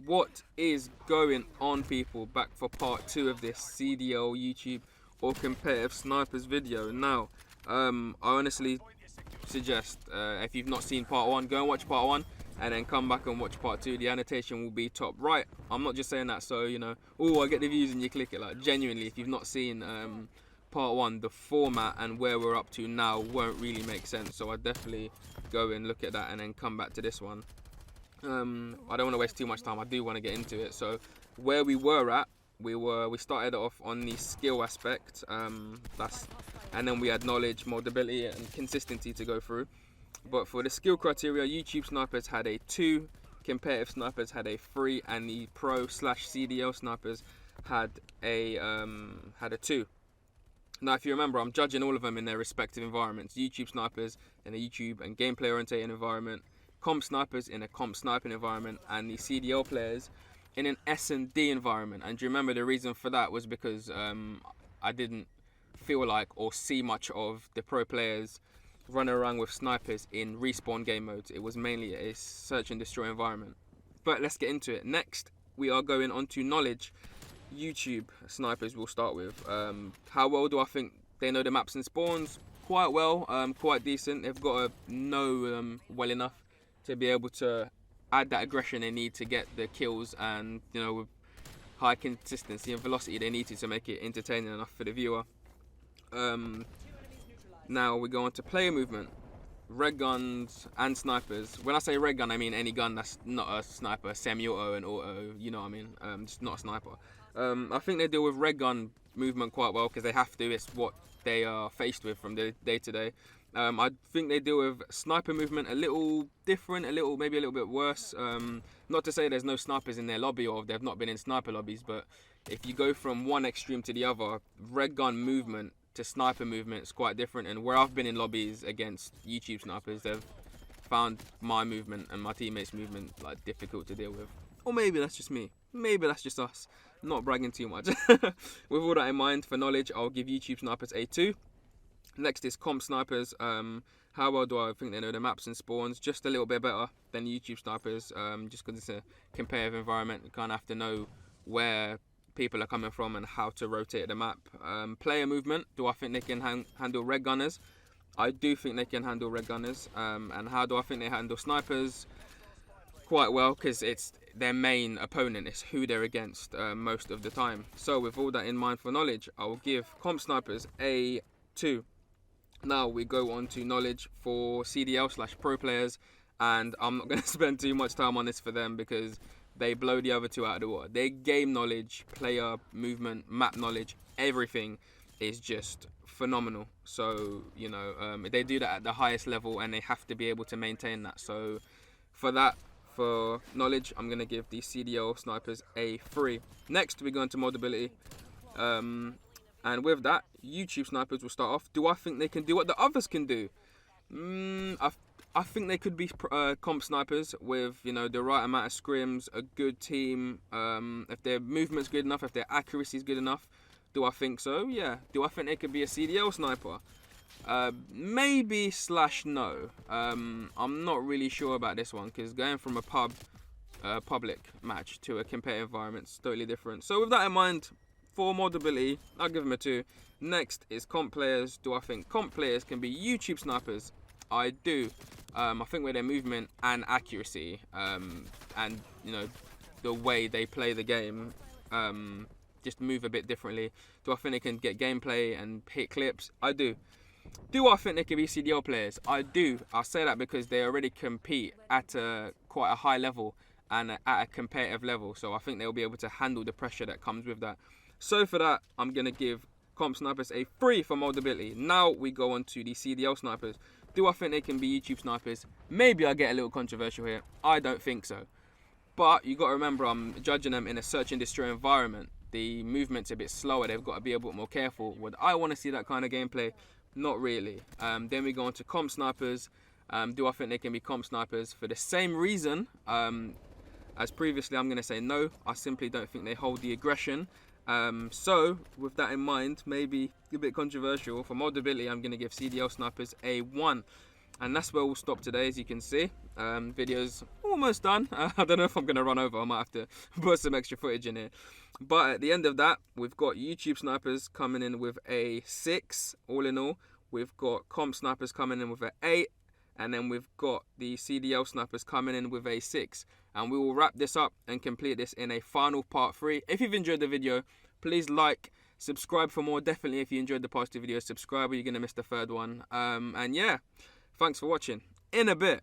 What is going on, people? Back for part 2 of this CDL YouTube or competitive snipers video. Now, I honestly suggest if you've not seen part 1, go and watch part 1 and then come back and watch part 2. The annotation will be top right. I'm not just saying that so, you know, oh, I get the views and you click it. Like, genuinely, if you've not seen part 1, the format and where we're up to now won't really make sense. So I definitely go and look at that and then come back to this one. I don't want to waste too much time. I do want to get into it. So where we were at, we started off on the skill aspect, and then we had knowledge, moldability and consistency to go through. But for the skill criteria, YouTube snipers had a 2, competitive snipers had a 3, and the pro/CDL snipers had a 2. Now, if you remember, I'm judging all of them in their respective environments. YouTube snipers in a YouTube and gameplay oriented environment, comp snipers in a comp sniping environment, and the CDL players in an S&D environment. And do you remember the reason for that was because I didn't feel like or see much of the pro players running around with snipers in respawn game modes. It was mainly a search and destroy environment. But let's get into it. Next, we are going on to knowledge. YouTube snipers we'll start with. How well do I think they know the maps and spawns? Quite well, quite decent. They've got to know well enough to be able to add that aggression they need to get the kills, and you know, with high consistency and velocity they need to make it entertaining enough for the viewer. Now we go on to player movement. Red guns and snipers. When I say red gun, I mean any gun that's not a sniper, semi-auto and auto, you know what I mean, just not a sniper. I think they deal with red gun movement quite well because they have to. It's what they are faced with from the day to day. I think they deal with sniper movement a little different, maybe a little bit worse. Not to say there's no snipers in their lobby or they've not been in sniper lobbies, but if you go from one extreme to the other, red gun movement to sniper movement is quite different. And where I've been in lobbies against YouTube snipers, they've found my movement and my teammates' movement like difficult to deal with. Or maybe that's just me. Maybe that's just us. I'm not bragging too much. With all that in mind, for knowledge, I'll give YouTube snipers a 2. Next is comp snipers. How well do I think they know the maps and spawns? Just a little bit better than YouTube snipers, just because it's a competitive environment. You kind of have to know where people are coming from and how to rotate the map. Player movement, do I think they can handle red gunners? I do think they can handle red gunners. And how do I think they handle snipers? Quite well, because it's their main opponent, it's who they're against most of the time. So with all that in mind for knowledge, I will give comp snipers a 2. Now we go on to knowledge for CDL/pro players, and I'm not going to spend too much time on this for them because they blow the other 2 out of the water. Their game knowledge, player movement, map knowledge, everything is just phenomenal. So, you know, they do that at the highest level and they have to be able to maintain that. So for that, for knowledge, I'm going to give the CDL snipers a 3. Next, we go into moldability. And with that, YouTube snipers will start off. Do I think they can do what the others can do? I think they could be comp snipers with, you know, the right amount of scrims, a good team. If their movement's good enough, if their accuracy is good enough. Do I think so? Yeah. Do I think they could be a CDL sniper? Maybe / no. I'm not really sure about this one because going from a public match to a competitive environment is totally different. So with that in mind, for moldability, I'll give them a 2. Next is comp players. Do I think comp players can be YouTube snipers? I do. I think with their movement and accuracy, and you know, the way they play the game, just move a bit differently. Do I think they can get gameplay and hit clips? I do. Do I think they can be CDL players? I do. I say that because they already compete at quite a high level and at a competitive level. So I think they'll be able to handle the pressure that comes with that. So for that, I'm going to give comp snipers a 3 for moldability. Now we go on to the CDL snipers. Do I think they can be YouTube snipers? Maybe I get a little controversial here. I don't think so. But you got to remember, I'm judging them in a search and destroy environment. The movement's a bit slower. They've got to be a bit more careful. Would I want to see that kind of gameplay? Not really. Then we go on to comp snipers. Do I think they can be comp snipers? For the same reason as previously, I'm going to say no. I simply don't think they hold the aggression. So with that in mind, maybe a bit controversial, for moldability I'm going to give CDL snipers a 1. And that's where we'll stop today, as you can see. Video's almost done. I don't know if I'm going to run over. I might have to put some extra footage in here. But at the end of that, we've got YouTube snipers coming in with a 6 all in all. We've got comp snipers coming in with an 8. And then we've got the CDL snipers coming in with a 6. And we will wrap this up and complete this in a final part 3. If you've enjoyed the video, please like, subscribe for more. Definitely, if you enjoyed the past 2 videos, subscribe or you're going to miss the 3rd one. And yeah, thanks for watching. In a bit.